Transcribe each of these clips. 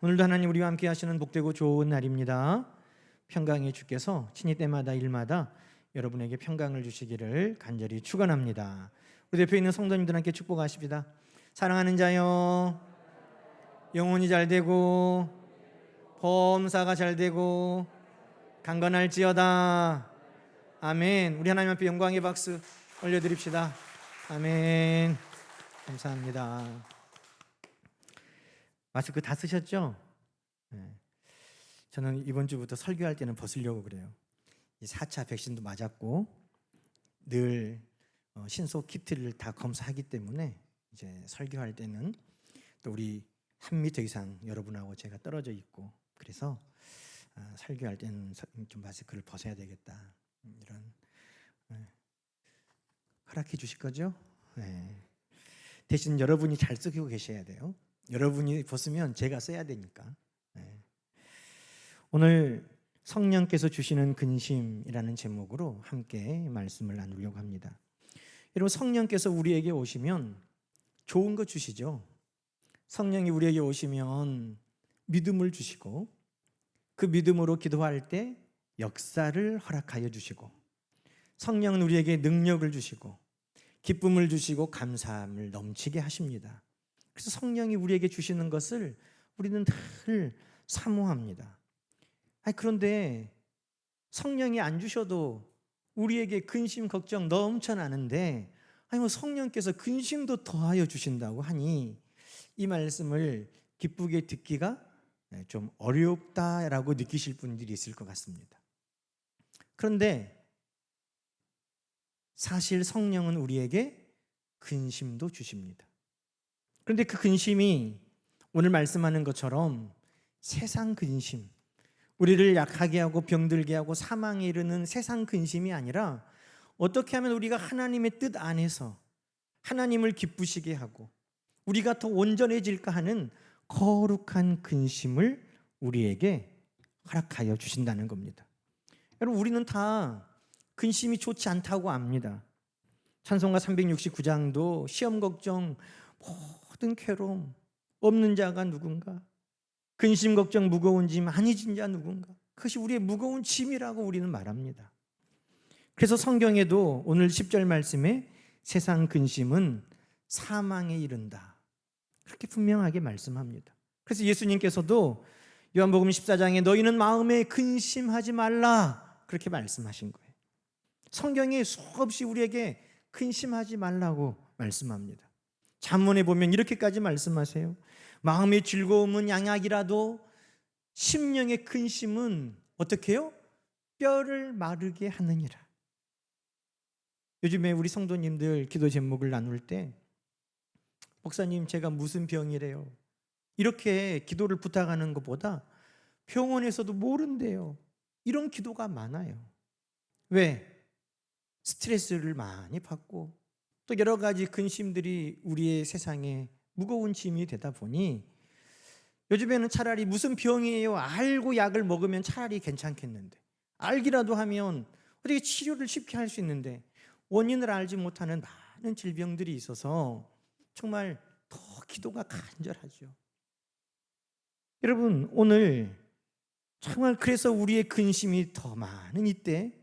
오늘도 하나님 우리와 함께 하시는 복되고 좋은 날입니다. 평강의 주께서 친히 때마다 일마다 여러분에게 평강을 주시기를 간절히 축원합니다. 우리 옆에 있는 성도님들 함께 축복하십니다. 사랑하는 자여, 영혼이 잘 되고 범사가 잘 되고 강건할지어다. 아멘. 우리 하나님 앞에 영광의 박수 올려드립시다. 아멘. 감사합니다. 마스크 다 쓰셨죠? 네. 저는 이번 주부터 설교할 때는 벗으려고 그래요. 이 4차 백신도 맞았고 늘 신속 키트를 다 검사하기 때문에 이제 설교할 때는 또 우리 1m 이상 여러분하고 제가 떨어져 있고 그래서 설교할 때는 좀 마스크를 벗어야 되겠다 이런 허락해 주실 거죠? 네. 대신 여러분이 잘 쓰고 계셔야 돼요. 여러분이 벗으면 제가 써야 되니까. 오늘 성령께서 주시는 근심이라는 제목으로 함께 말씀을 나누려고 합니다. 여러분, 성령께서 우리에게 오시면 좋은 거 주시죠. 성령이 우리에게 오시면 믿음을 주시고 그 믿음으로 기도할 때 역사를 허락하여 주시고 성령은 우리에게 능력을 주시고 기쁨을 주시고 감사함을 넘치게 하십니다. 그래서 성령이 우리에게 주시는 것을 우리는 늘 사모합니다. 그런데 성령이 안 주셔도 우리에게 근심 걱정 넘쳐나는데 뭐 성령께서 근심도 더하여 주신다고 하니 이 말씀을 기쁘게 듣기가 좀 어렵다라고 느끼실 분들이 있을 것 같습니다. 그런데 사실 성령은 우리에게 근심도 주십니다. 그런데 그 근심이 오늘 말씀하는 것처럼 세상 근심, 우리를 약하게 하고 병들게 하고 사망에 이르는 세상 근심이 아니라 어떻게 하면 우리가 하나님의 뜻 안에서 하나님을 기쁘시게 하고 우리가 더 온전해질까 하는 거룩한 근심을 우리에게 허락하여 주신다는 겁니다. 여러분, 우리는 다 근심이 좋지 않다고 압니다. 찬송가 369장도 시험 걱정 모든 괴로움 없는 자가 누군가, 근심 걱정 무거운 짐 많이 진 자 누군가, 그것이 우리의 무거운 짐이라고 우리는 말합니다. 그래서 성경에도 오늘 10절 말씀에 세상 근심은 사망에 이른다 그렇게 분명하게 말씀합니다. 그래서 예수님께서도 요한복음 14장에 너희는 마음에 근심하지 말라 그렇게 말씀하신 거예요. 성경이 수없이 우리에게 근심하지 말라고 말씀합니다. 잠언에 보면 이렇게까지 말씀하세요. 마음의 즐거움은 양약이라도 심령의 근심은 어떻게 해요? 뼈를 마르게 하느니라. 요즘에 우리 성도님들 기도 제목을 나눌 때 목사님 제가 무슨 병이래요? 이렇게 기도를 부탁하는 것보다 병원에서도 모른대요. 이런 기도가 많아요. 왜? 스트레스를 많이 받고 또 여러 가지 근심들이 우리의 세상에 무거운 짐이 되다 보니 요즘에는 차라리 무슨 병이에요? 알고 약을 먹으면 차라리 괜찮겠는데 알기라도 하면 어떻게 치료를 쉽게 할 수 있는데 원인을 알지 못하는 많은 질병들이 있어서 정말 더 기도가 간절하죠. 여러분, 오늘 정말 그래서 우리의 근심이 더 많은 이때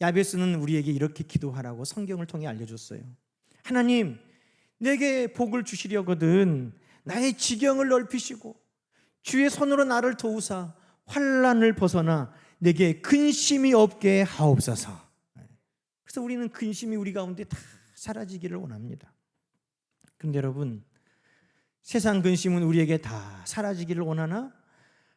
야베스는 우리에게 이렇게 기도하라고 성경을 통해 알려줬어요. 하나님, 내게 복을 주시려거든 나의 지경을 넓히시고 주의 손으로 나를 도우사 환난을 벗어나 내게 근심이 없게 하옵소서. 그래서 우리는 근심이 우리 가운데 다 사라지기를 원합니다. 그런데 여러분, 세상 근심은 우리에게 다 사라지기를 원하나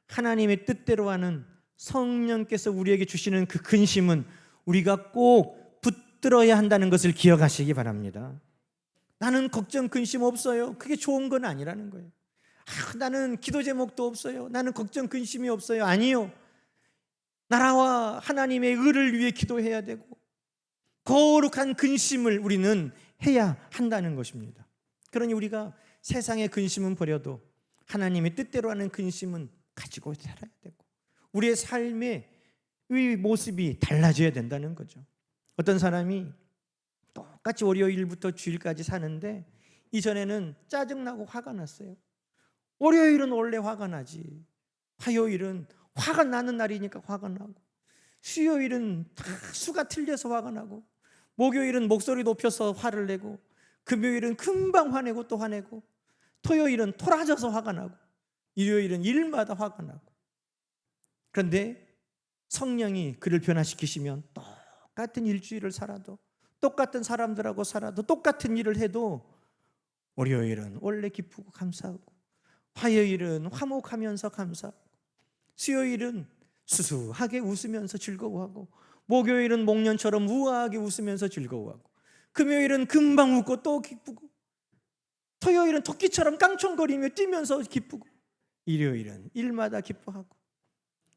하나님의 뜻대로 하는 성령께서 우리에게 주시는 그 근심은 우리가 꼭 붙들어야 한다는 것을 기억하시기 바랍니다. 나는 걱정 근심 없어요. 그게 좋은 건 아니라는 거예요. 나는 기도 제목도 없어요. 나는 걱정 근심이 없어요. 아니요. 나라와 하나님의 의를 위해 기도해야 되고 거룩한 근심을 우리는 해야 한다는 것입니다. 그러니 우리가 세상의 근심은 버려도 하나님의 뜻대로 하는 근심은 가지고 살아야 되고 우리의 삶의 모습이 달라져야 된다는 거죠. 어떤 사람이 똑같이 월요일부터 주일까지 사는데 이전에는 짜증나고 화가 났어요. 월요일은 원래 화가 나지. 화요일은 화가 나는 날이니까 화가 나고, 수요일은 다 수가 틀려서 화가 나고, 목요일은 목소리 높여서 화를 내고, 금요일은 금방 화내고 또 화내고, 토요일은 토라져서 화가 나고, 일요일은 일마다 화가 나고. 그런데 성령이 그를 변화시키시면 똑같은 일주일을 살아도, 똑같은 사람들하고 살아도, 똑같은 일을 해도 월요일은 원래 기쁘고 감사하고, 화요일은 화목하면서 감사하고, 수요일은 수수하게 웃으면서 즐거워하고, 목요일은 목련처럼 우아하게 웃으면서 즐거워하고, 금요일은 금방 웃고 또 기쁘고, 토요일은 토끼처럼 깡총거리며 뛰면서 기쁘고, 일요일은 일마다 기뻐하고.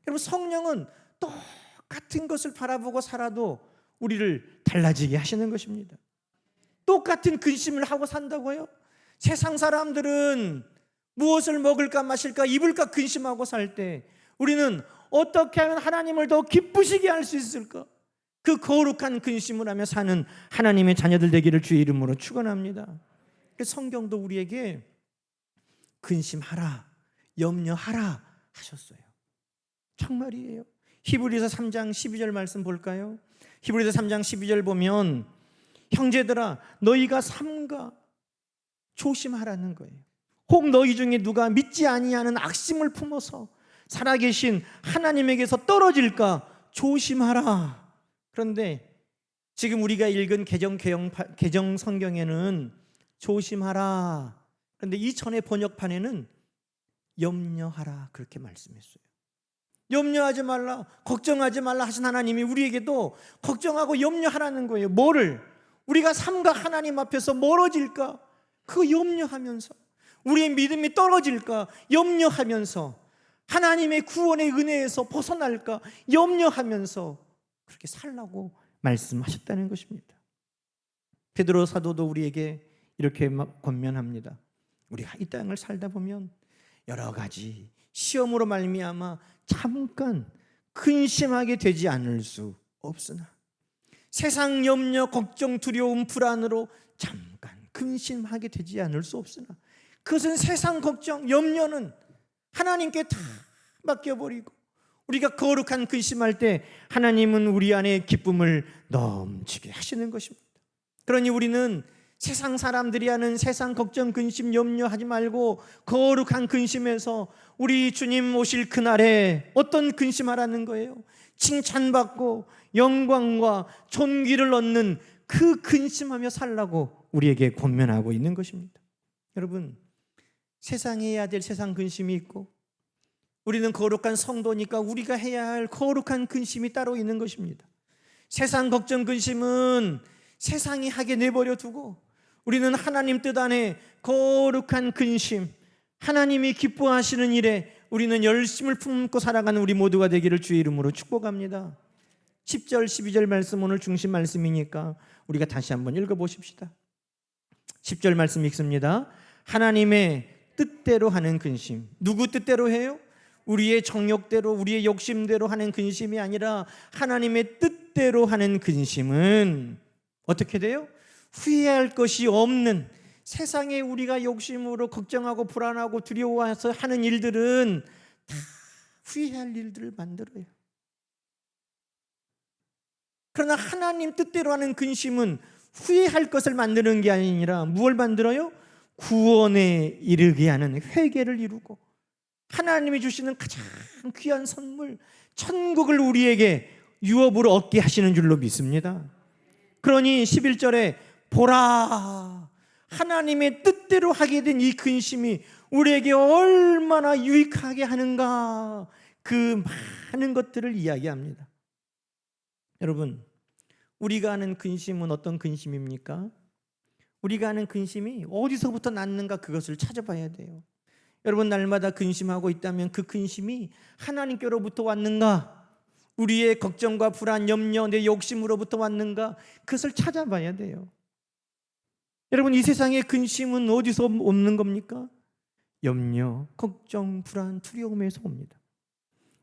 여러분, 성령은 똑같은 것을 바라보고 살아도 우리를 달라지게 하시는 것입니다. 똑같은 근심을 하고 산다고요? 세상 사람들은 무엇을 먹을까 마실까 입을까 근심하고 살 때, 우리는 어떻게 하면 하나님을 더 기쁘시게 할 수 있을까? 그 거룩한 근심을 하며 사는 하나님의 자녀들 되기를 주의 이름으로 축원합니다. 성경도 우리에게 근심하라, 염려하라 하셨어요. 정말이에요. 히브리서 3장 12절 말씀 볼까요? 히브리서 3장 12절 보면, 형제들아 너희가 삼가 조심하라는 거예요. 혹 너희 중에 누가 믿지 아니하는 악심을 품어서 살아계신 하나님에게서 떨어질까 조심하라. 그런데 지금 우리가 읽은 개정 성경에는 조심하라, 그런데 이전의 번역판에는 염려하라 그렇게 말씀했어요. 염려하지 말라, 걱정하지 말라 하신 하나님이 우리에게도 걱정하고 염려하라는 거예요. 뭐를? 우리가 삼가 하나님 앞에서 멀어질까? 그거 염려하면서, 우리의 믿음이 떨어질까? 염려하면서, 하나님의 구원의 은혜에서 벗어날까? 염려하면서 그렇게 살라고 말씀하셨다는 것입니다. 베드로 사도도 우리에게 이렇게 권면합니다. 우리가 이 땅을 살다 보면 여러 가지 시험으로 말미암아 잠깐 근심하게 되지 않을 수 없으나, 세상 염려, 걱정, 두려움, 불안으로 잠깐 근심하게 되지 않을 수 없으나, 그것은 세상 걱정, 염려는 하나님께 다 맡겨버리고 우리가 거룩한 근심할 때 하나님은 우리 안에 기쁨을 넘치게 하시는 것입니다. 그러니 우리는 세상 사람들이 하는 세상 걱정, 근심, 염려하지 말고 거룩한 근심에서 우리 주님 오실 그날에 어떤 근심하라는 거예요? 칭찬받고 영광과 존귀를 얻는 그 근심하며 살라고 우리에게 권면하고 있는 것입니다. 여러분, 세상에 해야 될 세상 근심이 있고, 우리는 거룩한 성도니까 우리가 해야 할 거룩한 근심이 따로 있는 것입니다. 세상 걱정, 근심은 세상이 하게 내버려 두고 우리는 하나님 뜻 안에 거룩한 근심, 하나님이 기뻐하시는 일에 우리는 열심을 품고 살아가는 우리 모두가 되기를 주의 이름으로 축복합니다. 10절 12절 말씀 오늘 중심 말씀이니까 우리가 다시 한번 읽어보십시다. 10절 말씀 읽습니다. 하나님의 뜻대로 하는 근심. 누구 뜻대로 해요? 우리의 정욕대로, 우리의 욕심대로 하는 근심이 아니라 하나님의 뜻대로 하는 근심은 어떻게 돼요? 후회할 것이 없는, 세상에 우리가 욕심으로 걱정하고 불안하고 두려워해서 하는 일들은 다 후회할 일들을 만들어요. 그러나 하나님 뜻대로 하는 근심은 후회할 것을 만드는 게 아니라 무엇을 만들어요? 구원에 이르게 하는 회개를 이루고 하나님이 주시는 가장 귀한 선물 천국을 우리에게 유업으로 얻게 하시는 줄로 믿습니다. 그러니 11절에 보라, 하나님의 뜻대로 하게 된 이 근심이 우리에게 얼마나 유익하게 하는가, 그 많은 것들을 이야기합니다. 여러분, 우리가 아는 근심은 어떤 근심입니까? 우리가 아는 근심이 어디서부터 났는가 그것을 찾아봐야 돼요. 여러분, 날마다 근심하고 있다면 그 근심이 하나님께로부터 왔는가, 우리의 걱정과 불안, 염려, 내 욕심으로부터 왔는가, 그것을 찾아봐야 돼요. 여러분, 이 세상의 근심은 어디서 없는 겁니까? 염려, 걱정, 불안, 두려움에서 옵니다.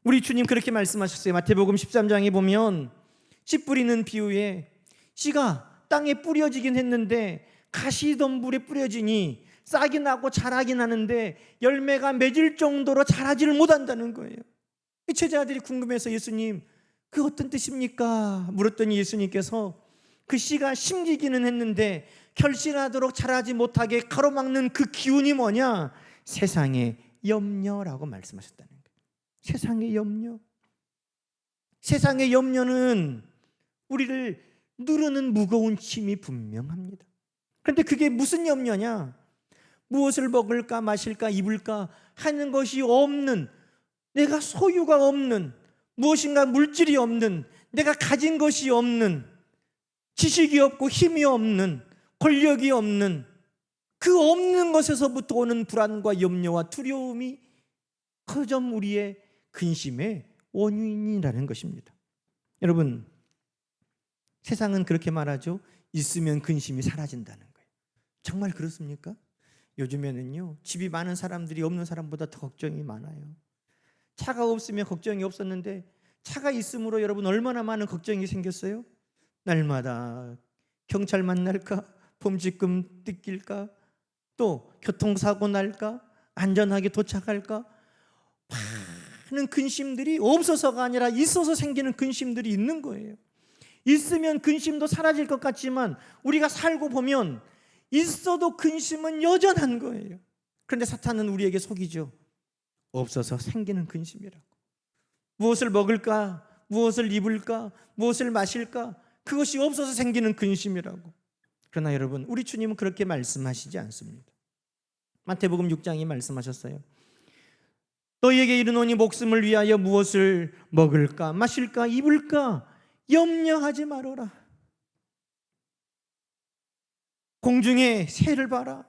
우리 주님 그렇게 말씀하셨어요. 마태복음 13장에 보면 씨 뿌리는 비유에 씨가 땅에 뿌려지긴 했는데 가시덤불에 뿌려지니 싹이 나고 자라긴 하는데 열매가 맺을 정도로 자라지를 못한다는 거예요. 이 제자들이 궁금해서 예수님, 그 어떤 뜻입니까? 물었더니 예수님께서 그 씨가 심기기는 했는데 결실하도록 자라지 못하게 가로막는 그 기운이 뭐냐? 세상의 염려라고 말씀하셨다는 거예요. 세상의 염려. 세상의 염려는 우리를 누르는 무거운 짐이 분명합니다. 그런데 그게 무슨 염려냐? 무엇을 먹을까 마실까 입을까 하는 것이 없는, 내가 소유가 없는, 무엇인가 물질이 없는, 내가 가진 것이 없는, 지식이 없고 힘이 없는, 권력이 없는, 그 없는 것에서부터 오는 불안과 염려와 두려움이 그 점 우리의 근심의 원인이라는 것입니다. 여러분, 세상은 그렇게 말하죠. 있으면 근심이 사라진다는 거예요. 정말 그렇습니까? 요즘에는요, 집이 많은 사람들이 없는 사람보다 더 걱정이 많아요. 차가 없으면 걱정이 없었는데 차가 있음으로 여러분 얼마나 많은 걱정이 생겼어요? 날마다 경찰 만날까? 범칙금 뜯길까? 또 교통사고 날까? 안전하게 도착할까? 많은 근심들이 없어서가 아니라 있어서 생기는 근심들이 있는 거예요. 있으면 근심도 사라질 것 같지만 우리가 살고 보면 있어도 근심은 여전한 거예요. 그런데 사탄은 우리에게 속이죠. 없어서 생기는 근심이라고. 무엇을 먹을까? 무엇을 입을까? 무엇을 마실까? 그것이 없어서 생기는 근심이라고. 그러나 여러분, 우리 주님은 그렇게 말씀하시지 않습니다. 마태복음 6장이 말씀하셨어요. 너희에게 이르노니 목숨을 위하여 무엇을 먹을까? 마실까? 입을까? 염려하지 말아라. 공중의 새를 봐라.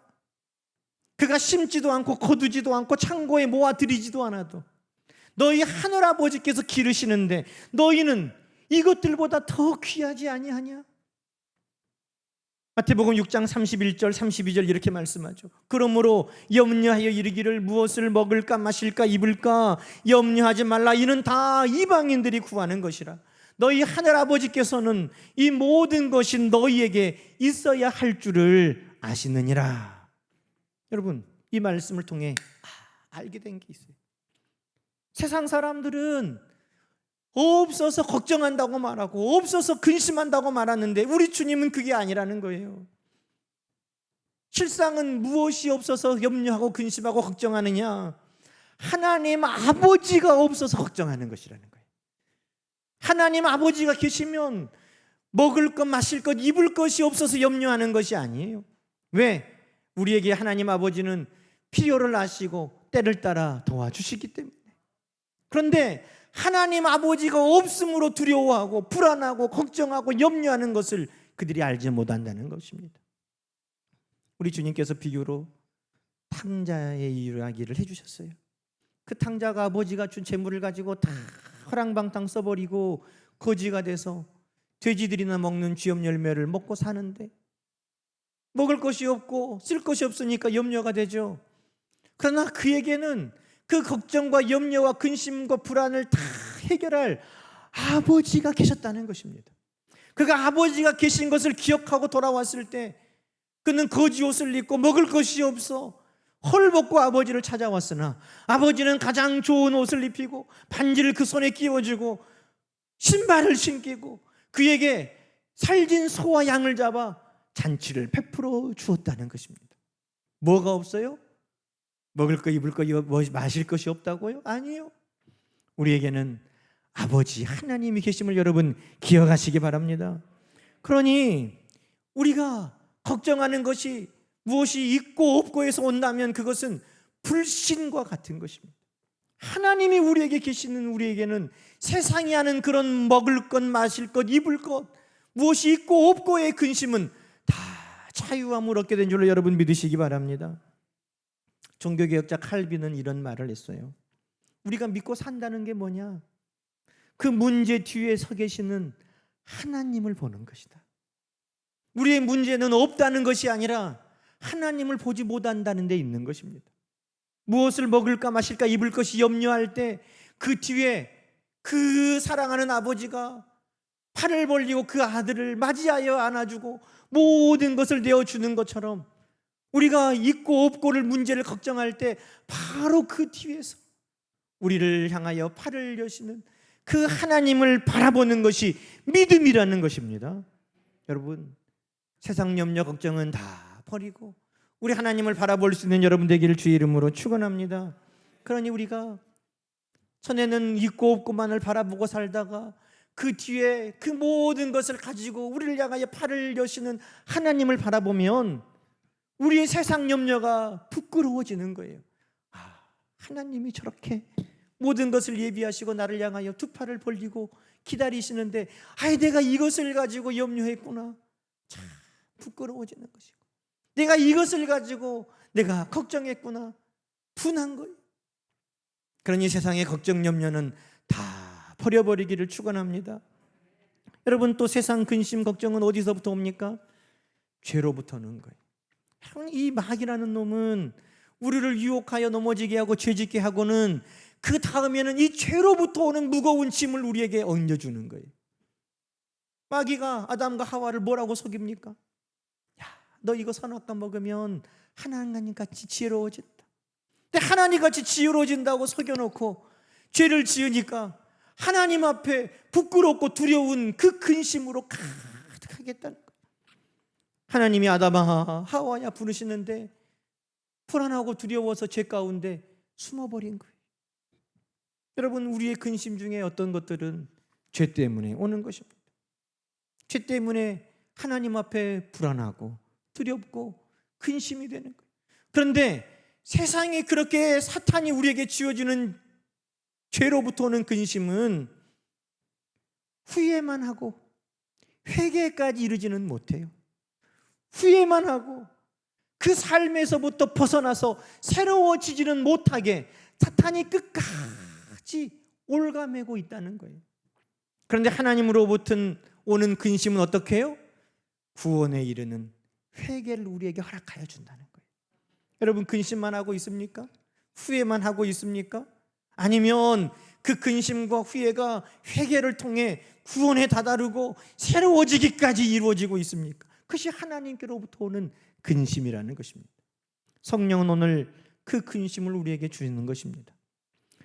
그가 심지도 않고 거두지도 않고 창고에 모아들이지도 않아도 너희 하늘아버지께서 기르시는데 너희는 이것들보다 더 귀하지 아니하냐? 마태복음 6장 31절 32절 이렇게 말씀하죠. 그러므로 염려하여 이르기를 무엇을 먹을까 마실까 입을까 염려하지 말라. 이는 다 이방인들이 구하는 것이라. 너희 하늘아버지께서는 이 모든 것이 너희에게 있어야 할 줄을 아시느니라. 여러분, 이 말씀을 통해 알게 된 게 있어요. 세상 사람들은 없어서 걱정한다고 말하고 없어서 근심한다고 말하는데 우리 주님은 그게 아니라는 거예요. 실상은 무엇이 없어서 염려하고 근심하고 걱정하느냐? 하나님 아버지가 없어서 걱정하는 것이라는 거예요. 하나님 아버지가 계시면 먹을 것 마실 것 입을 것이 없어서 염려하는 것이 아니에요. 왜? 우리에게 하나님 아버지는 필요를 아시고 때를 따라 도와주시기 때문에. 그런데 하나님 아버지가 없음으로 두려워하고 불안하고 걱정하고 염려하는 것을 그들이 알지 못한다는 것입니다. 우리 주님께서 비유로 탕자의 이야기를 해주셨어요. 그 탕자가 아버지가 준 재물을 가지고 다 허랑방탕 써버리고 거지가 돼서 돼지들이나 먹는 쥐염 열매를 먹고 사는데 먹을 것이 없고 쓸 것이 없으니까 염려가 되죠. 그러나 그에게는 그 걱정과 염려와 근심과 불안을 다 해결할 아버지가 계셨다는 것입니다. 그가 아버지가 계신 것을 기억하고 돌아왔을 때 그는 거지 옷을 입고 먹을 것이 없어 헐벗고 아버지를 찾아왔으나 아버지는 가장 좋은 옷을 입히고 반지를 그 손에 끼워주고 신발을 신기고 그에게 살진 소와 양을 잡아 잔치를 베풀어 주었다는 것입니다. 뭐가 없어요? 먹을 거 입을 거 마실 것이 없다고요? 아니요. 우리에게는 아버지 하나님이 계심을 여러분 기억하시기 바랍니다. 그러니 우리가 걱정하는 것이 무엇이 있고 없고에서 온다면 그것은 불신과 같은 것입니다. 하나님이 우리에게 계시는 우리에게는 세상이 하는 그런 먹을 것 마실 것 입을 것 무엇이 있고 없고의 근심은 다 자유함을 얻게 된 줄로 여러분 믿으시기 바랍니다. 종교개혁자 칼빈은 이런 말을 했어요. 우리가 믿고 산다는 게 뭐냐? 그 문제 뒤에 서 계시는 하나님을 보는 것이다. 우리의 문제는 없다는 것이 아니라 하나님을 보지 못한다는 데 있는 것입니다. 무엇을 먹을까 마실까 입을 것이 염려할 때 그 뒤에 그 사랑하는 아버지가 팔을 벌리고 그 아들을 맞이하여 안아주고 모든 것을 내어주는 것처럼 우리가 있고 없고를 문제를 걱정할 때 바로 그 뒤에서 우리를 향하여 팔을 여시는 그 하나님을 바라보는 것이 믿음이라는 것입니다. 여러분, 세상 염려 걱정은 다 버리고 우리 하나님을 바라볼 수 있는 여러분 되기를 주의 이름으로 축원합니다. 그러니 우리가 전에는 있고 없고만을 바라보고 살다가 그 뒤에 그 모든 것을 가지고 우리를 향하여 팔을 여시는 하나님을 바라보면 우리의 세상 염려가 부끄러워지는 거예요. 하나님이 저렇게 모든 것을 예비하시고 나를 향하여 두 팔을 벌리고 기다리시는데 내가 이것을 가지고 염려했구나. 참 부끄러워지는 것이고, 내가 이것을 가지고 내가 걱정했구나. 분한 거예요. 그러니 세상의 걱정 염려는 다 버려버리기를 축원합니다. 여러분, 또 세상 근심 걱정은 어디서부터 옵니까? 죄로부터 오는 거예요. 이 마귀라는 놈은 우리를 유혹하여 넘어지게 하고 죄짓게 하고는 그 다음에는 이 죄로부터 오는 무거운 짐을 우리에게 얹어주는 거예요. 마귀가 아담과 하와를 뭐라고 속입니까? 너 이거 선악과 먹으면 하나님같이 지혜로워진다. 근데 하나님같이 지혜로워진다고 속여놓고 죄를 지으니까 하나님 앞에 부끄럽고 두려운 그 근심으로 가득하겠다는 거예요. 하나님이 아담아 하와야 부르시는데 불안하고 두려워서 죄 가운데 숨어버린 거예요. 여러분, 우리의 근심 중에 어떤 것들은 죄 때문에 오는 것입니다. 죄 때문에 하나님 앞에 불안하고 두렵고 근심이 되는 거예요. 그런데 세상에 그렇게 사탄이 우리에게 지어주는 죄로부터 오는 근심은 후회만 하고 회개까지 이르지는 못해요. 후회만 하고 그 삶에서부터 벗어나서 새로워지지는 못하게 사탄이 끝까지 올가매고 있다는 거예요. 그런데 하나님으로부터 오는 근심은 어떻게 해요? 구원에 이르는 회개를 우리에게 허락하여 준다는 거예요. 여러분, 근심만 하고 있습니까? 후회만 하고 있습니까? 아니면 그 근심과 후회가 회개를 통해 구원에 다다르고 새로워지기까지 이루어지고 있습니까? 그것이 하나님께로부터 오는 근심이라는 것입니다. 성령은 오늘 그 근심을 우리에게 주시는 것입니다.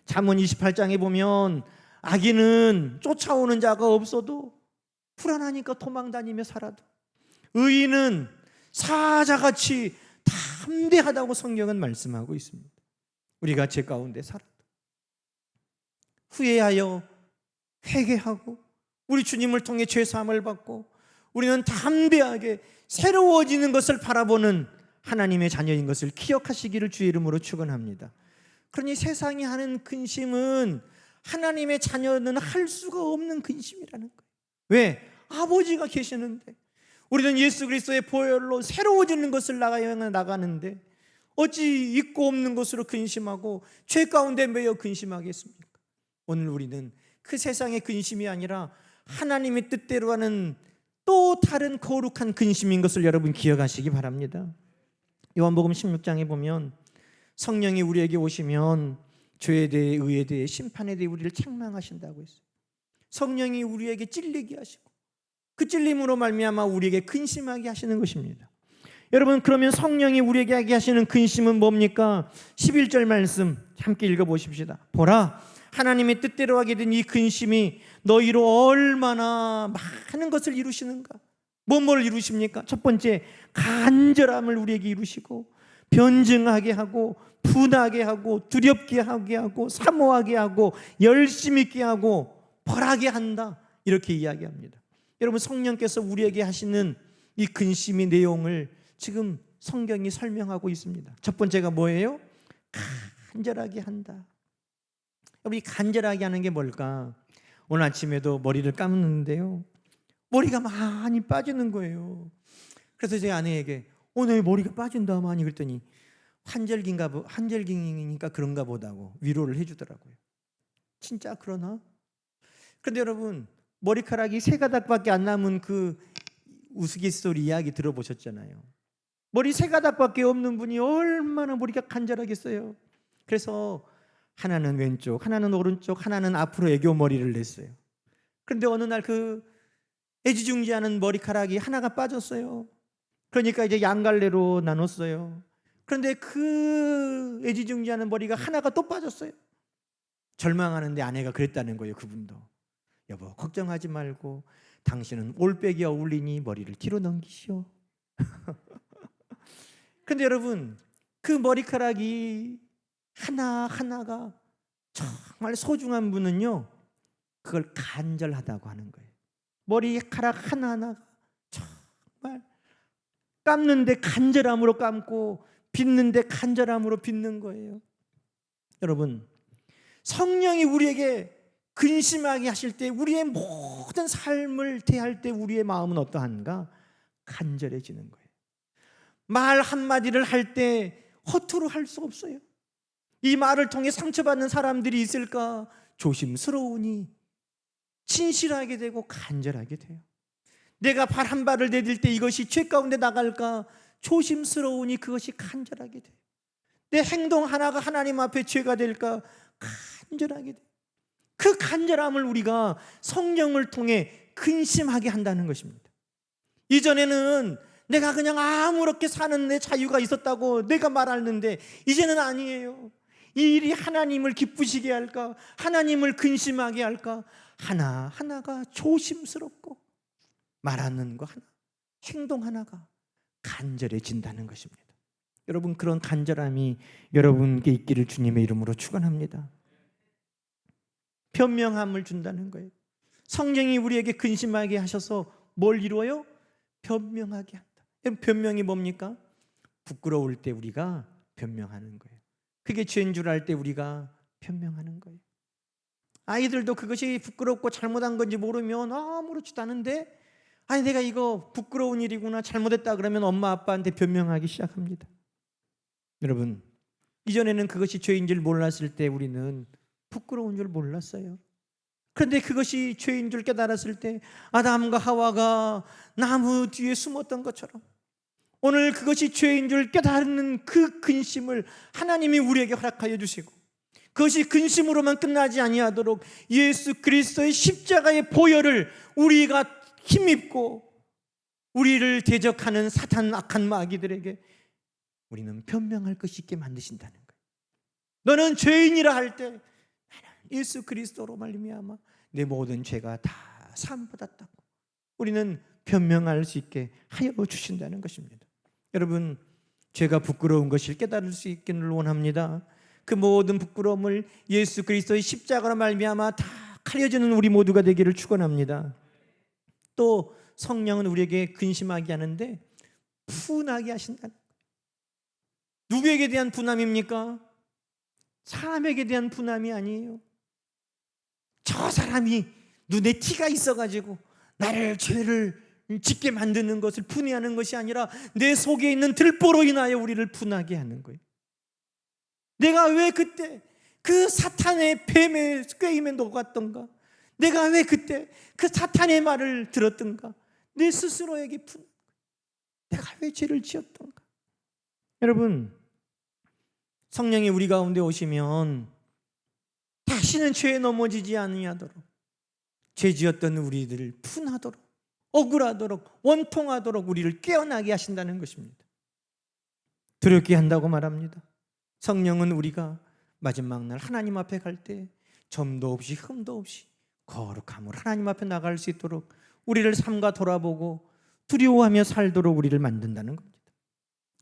잠언 28장에 보면 악인은 쫓아오는 자가 없어도 불안하니까 도망다니며 살아도 의인은 사자같이 담대하다고 성경은 말씀하고 있습니다. 우리가 죄 가운데 살아도 후회하여 회개하고 우리 주님을 통해 죄사함을 받고 우리는 담대하게 새로워지는 것을 바라보는 하나님의 자녀인 것을 기억하시기를 주의 이름으로 축원합니다. 그러니 세상이 하는 근심은 하나님의 자녀는 할 수가 없는 근심이라는 거예요. 왜? 아버지가 계시는데 우리는 예수 그리스도의 보혈로 새로워지는 것을 나가는데 어찌 있고 없는 것으로 근심하고 죄 가운데 매여 근심하겠습니까? 오늘 우리는 그 세상의 근심이 아니라 하나님의 뜻대로 하는 또 다른 거룩한 근심인 것을 여러분 기억하시기 바랍니다. 요한복음 16장에 보면 성령이 우리에게 오시면 죄에 대해, 의에 대해, 심판에 대해 우리를 책망하신다고 했어요. 성령이 우리에게 찔리게 하시고 그 찔림으로 말미암아 우리에게 근심하게 하시는 것입니다. 여러분, 그러면 성령이 우리에게 하게 하시는 근심은 뭡니까? 11절 말씀 함께 읽어보십시다. 보라, 하나님의 뜻대로 하게 된 이 근심이 너희로 얼마나 많은 것을 이루시는가. 뭘 이루십니까? 첫 번째, 간절함을 우리에게 이루시고 변증하게 하고 분하게 하고 두렵게 하게 하고 사모하게 하고 열심 있게 하고 벌하게 한다, 이렇게 이야기합니다. 여러분, 성령께서 우리에게 하시는 이 근심의 내용을 지금 성경이 설명하고 있습니다. 첫 번째가 뭐예요? 간절하게 한다. 여러분, 이 간절하게 하는 게 뭘까? 오늘 아침에도 머리를 감았는데요, 머리가 많이 빠지는 거예요. 그래서 제 아내에게 오늘 머리가 빠진다 많이 그랬더니 환절기니까 그런가 보다고 위로를 해주더라고요. 진짜 그러나? 그런데 여러분, 머리카락이 세 가닥밖에 안 남은 그 우스갯소리 이야기 들어보셨잖아요. 머리 세 가닥밖에 없는 분이 얼마나 머리가 간절하겠어요. 그래서 하나는 왼쪽, 하나는 오른쪽, 하나는 앞으로 애교 머리를 냈어요. 그런데 어느 날 그 애지중지하는 머리카락이 하나가 빠졌어요. 그러니까 이제 양갈래로 나눴어요. 그런데 그 애지중지하는 머리가 하나가 또 빠졌어요. 절망하는데 아내가 그랬다는 거예요. 그분도 여보 걱정하지 말고 당신은 올빼기와 어울리니 머리를 뒤로 넘기시오. 그런데 여러분 그 머리카락이 하나하나가 정말 소중한 분은요 그걸 간절하다고 하는 거예요. 머리카락 하나하나가 정말 감는데 간절함으로 감고 빗는데 간절함으로 빗는 거예요. 여러분 성령이 우리에게 근심하게 하실 때 우리의 모든 삶을 대할 때 우리의 마음은 어떠한가? 간절해지는 거예요. 말 한마디를 할 때 허투루 할 수 없어요. 이 말을 통해 상처받는 사람들이 있을까? 조심스러우니 진실하게 되고 간절하게 돼요. 내가 발 한 발을 내딜 때 이것이 죄 가운데 나갈까? 조심스러우니 그것이 간절하게 돼요. 내 행동 하나가 하나님 앞에 죄가 될까? 간절하게 돼요. 그 간절함을 우리가 성령을 통해 근심하게 한다는 것입니다. 이전에는 내가 그냥 아무렇게 사는 내 자유가 있었다고 내가 말하는데 이제는 아니에요. 이 일이 하나님을 기쁘시게 할까? 하나님을 근심하게 할까? 하나하나가 조심스럽고 말하는 거 하나, 행동 하나가 간절해진다는 것입니다. 여러분 그런 간절함이 여러분께 있기를 주님의 이름으로 축원합니다. 변명함을 준다는 거예요. 성령이 우리에게 근심하게 하셔서 뭘 이루어요? 변명하게 한다. 변명이 뭡니까? 부끄러울 때 우리가 변명하는 거예요. 그게 죄인 줄 알 때 우리가 변명하는 거예요. 아이들도 그것이 부끄럽고 잘못한 건지 모르면 아무렇지도 않은데 아니 내가 이거 부끄러운 일이구나 잘못했다 그러면 엄마 아빠한테 변명하기 시작합니다. 여러분 이전에는 그것이 죄인 줄 몰랐을 때 우리는 부끄러운 줄 몰랐어요. 그런데 그것이 죄인 줄 깨달았을 때 아담과 하와가 나무 뒤에 숨었던 것처럼 오늘 그것이 죄인 줄 깨닫는 그 근심을 하나님이 우리에게 허락하여 주시고 그것이 근심으로만 끝나지 아니하도록 예수 그리스도의 십자가의 보혈을 우리가 힘입고 우리를 대적하는 사탄 악한 마귀들에게 우리는 변명할 것이 있게 만드신다는 거예요. 너는 죄인이라 할 때 예수 그리스도로 말미암아 내 모든 죄가 다 사함받았다고 우리는 변명할 수 있게 하여 주신다는 것입니다. 여러분 죄가 부끄러운 것을 깨달을 수 있기를 원합니다. 그 모든 부끄러움을 예수 그리스도의 십자가로 말미암아 다 가려지는 우리 모두가 되기를 축원합니다. 또 성령은 우리에게 근심하게 하는데 분하게 하신다는 거예요. 누구에게 대한 분함입니까? 사람에게 대한 분함이 아니에요. 저 사람이 눈에 티가 있어가지고 나를 죄를 짓게 만드는 것을 분해하는 것이 아니라 내 속에 있는 들보로 인하여 우리를 분하게 하는 거예요. 내가 왜 그때 그 사탄의 뱀의 꾀임에 녹았던가? 내가 왜 그때 그 사탄의 말을 들었던가? 내 스스로에게 내가 왜 죄를 지었던가? 여러분 성령이 우리 가운데 오시면 다시는 죄에 넘어지지 아니하도록 죄 지었던 우리들을 분하도록 억울하도록 원통하도록 우리를 깨어나게 하신다는 것입니다. 두렵게 한다고 말합니다. 성령은 우리가 마지막 날 하나님 앞에 갈 때 점도 없이 흠도 없이 거룩함으로 하나님 앞에 나갈 수 있도록 우리를 삼가 돌아보고 두려워하며 살도록 우리를 만든다는 겁니다.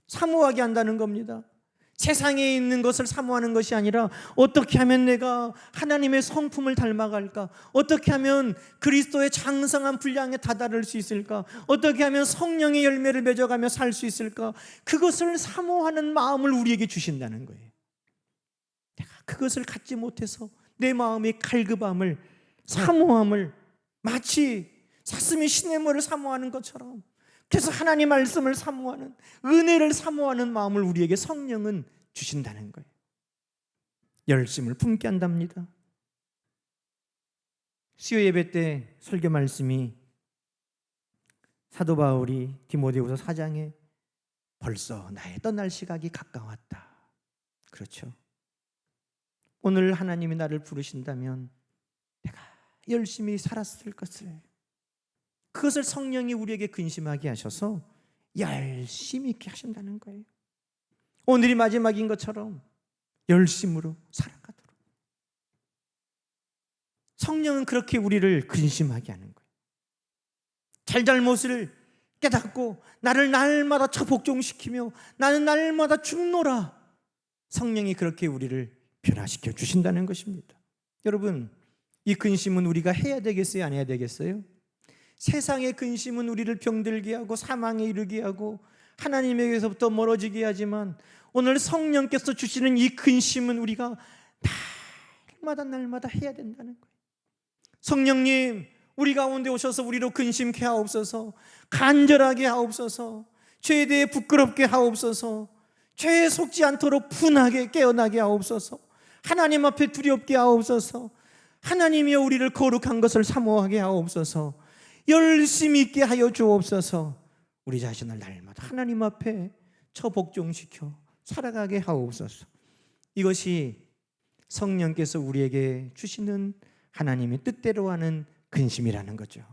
사모하게 한다는 겁니다. 세상에 있는 것을 사모하는 것이 아니라 어떻게 하면 내가 하나님의 성품을 닮아갈까? 어떻게 하면 그리스도의 장성한 분량에 다다를 수 있을까? 어떻게 하면 성령의 열매를 맺어가며 살 수 있을까? 그것을 사모하는 마음을 우리에게 주신다는 거예요. 내가 그것을 갖지 못해서 내 마음의 갈급함을 사모함을 마치 사슴이 시냇물을 사모하는 것처럼 그래서 하나님 말씀을 사모하는 은혜를 사모하는 마음을 우리에게 성령은 주신다는 거예요. 열심을 품게 한답니다. 수요 예배 때 설교 말씀이 사도 바울이 디모데후서 4장에 벌써 나의 떠날 시각이 가까웠다. 그렇죠. 오늘 하나님이 나를 부르신다면 내가 열심히 살았을 것을 그것을 성령이 우리에게 근심하게 하셔서 열심히 있게 하신다는 거예요. 오늘이 마지막인 것처럼 열심으로 살아가도록. 성령은 그렇게 우리를 근심하게 하는 거예요. 잘잘못을 깨닫고 나를 날마다 처복종시키며 나는 날마다 죽노라. 성령이 그렇게 우리를 변화시켜 주신다는 것입니다. 여러분, 이 근심은 우리가 해야 되겠어요? 안 해야 되겠어요? 세상의 근심은 우리를 병들게 하고 사망에 이르게 하고 하나님에게서부터 멀어지게 하지만 오늘 성령께서 주시는 이 근심은 우리가 날마다 해야 된다는 거예요. 성령님, 우리 가운데 오셔서 우리로 근심케 하옵소서. 간절하게 하옵소서. 죄에 대해 부끄럽게 하옵소서. 죄에 속지 않도록 분하게 깨어나게 하옵소서. 하나님 앞에 두렵게 하옵소서. 하나님이여 우리를 거룩한 것을 사모하게 하옵소서. 열심히 있게 하여 주옵소서. 우리 자신을 날마다 하나님 앞에 처복종시켜 살아가게 하옵소서. 이것이 성령께서 우리에게 주시는 하나님의 뜻대로 하는 근심이라는 거죠.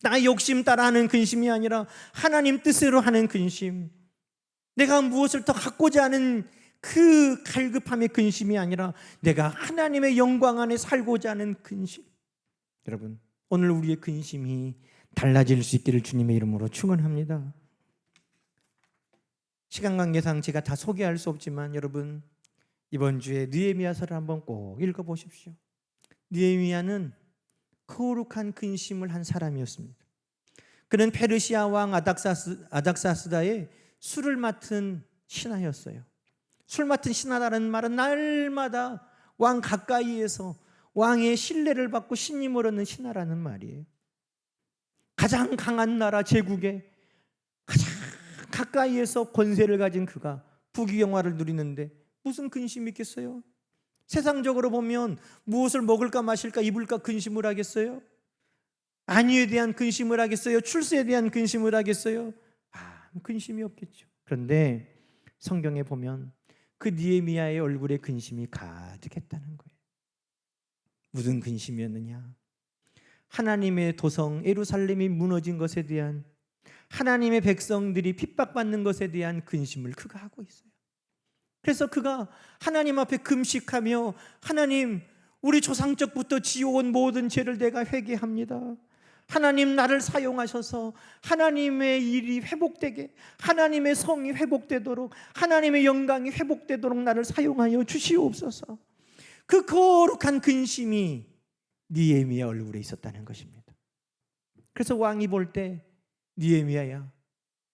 나의 욕심 따라하는 근심이 아니라 하나님 뜻대로 하는 근심. 내가 무엇을 더 갖고자 하는 그 갈급함의 근심이 아니라 내가 하나님의 영광 안에 살고자 하는 근심. 여러분, 오늘 우리의 근심이 달라질 수 있기를 주님의 이름으로 축원합니다. 시간 관계상 제가 다 소개할 수 없지만 여러분, 이번 주에 느헤미야서를 한번 꼭 읽어보십시오. 느헤미야는 거룩한 근심을 한 사람이었습니다. 그는 페르시아 왕 아닥사스다의 술을 맡은 신하였어요. 술 맡은 신하라는 말은 날마다 왕 가까이에서 왕의 신뢰를 받고 신임을 얻는 신하라는 말이에요. 가장 강한 나라 제국에 가장 가까이에서 권세를 가진 그가 부귀영화를 누리는데 무슨 근심이 있겠어요? 세상적으로 보면 무엇을 먹을까 마실까 입을까 근심을 하겠어요? 안위에 대한 근심을 하겠어요? 출세에 대한 근심을 하겠어요? 근심이 없겠죠. 그런데 성경에 보면 그 느헤미야의 얼굴에 근심이 가득했다는 거예요. 무슨 근심이었느냐? 하나님의 도성 예루살렘이 무너진 것에 대한, 하나님의 백성들이 핍박받는 것에 대한 근심을 그가 하고 있어요. 그래서 그가 하나님 앞에 금식하며, 하나님, 우리 조상적부터 지어온 모든 죄를 내가 회개합니다. 하나님, 나를 사용하셔서 하나님의 일이 회복되게, 하나님의 성이 회복되도록, 하나님의 영광이 회복되도록 나를 사용하여 주시옵소서. 그 거룩한 근심이 느헤미야 얼굴에 있었다는 것입니다. 그래서 왕이 볼 때, 느헤미야야,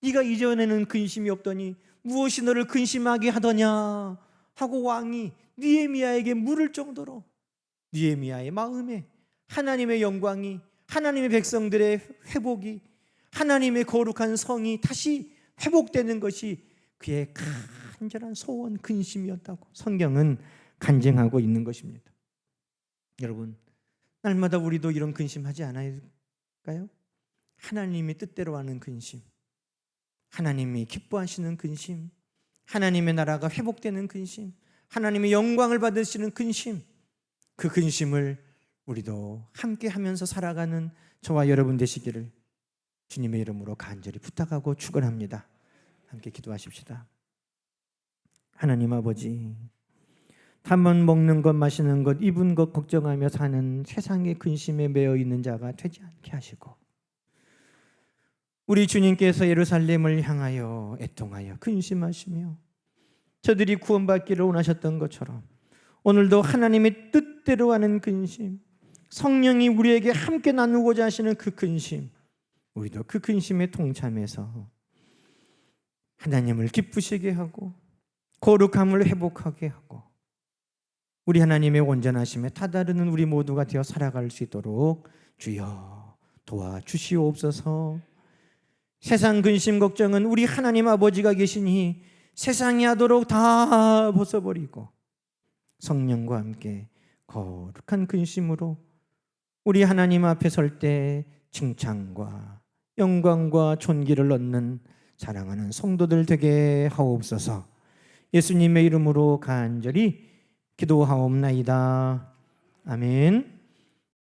네가 이전에는 근심이 없더니 무엇이 너를 근심하게 하더냐 하고 왕이 느헤미야에게 물을 정도로 느헤미야의 마음에 하나님의 영광이, 하나님의 백성들의 회복이, 하나님의 거룩한 성이 다시 회복되는 것이 그의 간절한 소원, 근심이었다고 성경은 간증하고 있는 것입니다. 여러분, 날마다 우리도 이런 근심하지 않을까요? 하나님의 뜻대로 하는 근심, 하나님이 기뻐하시는 근심, 하나님의 나라가 회복되는 근심, 하나님의 영광을 받으시는 근심, 그 근심을 우리도 함께 하면서 살아가는 저와 여러분 되시기를 주님의 이름으로 간절히 부탁하고 축원합니다. 함께 기도하십시다. 하나님 아버지, 단번 먹는 것, 마시는 것, 입은 것 걱정하며 사는 세상의 근심에 매여 있는 자가 되지 않게 하시고, 우리 주님께서 예루살렘을 향하여 애통하여 근심하시며 저들이 구원받기를 원하셨던 것처럼 오늘도 하나님의 뜻대로 하는 근심, 성령이 우리에게 함께 나누고자 하시는 그 근심, 우리도 그 근심에 동참해서 하나님을 기쁘시게 하고 거룩함을 회복하게 하고 우리 하나님의 온전하심에 다다르는 우리 모두가 되어 살아갈 수 있도록 주여 도와주시옵소서. 세상 근심 걱정은 우리 하나님 아버지가 계시니 세상이 하도록 다 벗어버리고 성령과 함께 거룩한 근심으로 우리 하나님 앞에 설 때 칭찬과 영광과 존귀를 얻는 사랑하는 성도들 되게 하옵소서. 예수님의 이름으로 간절히 기도하옵나이다. 아멘.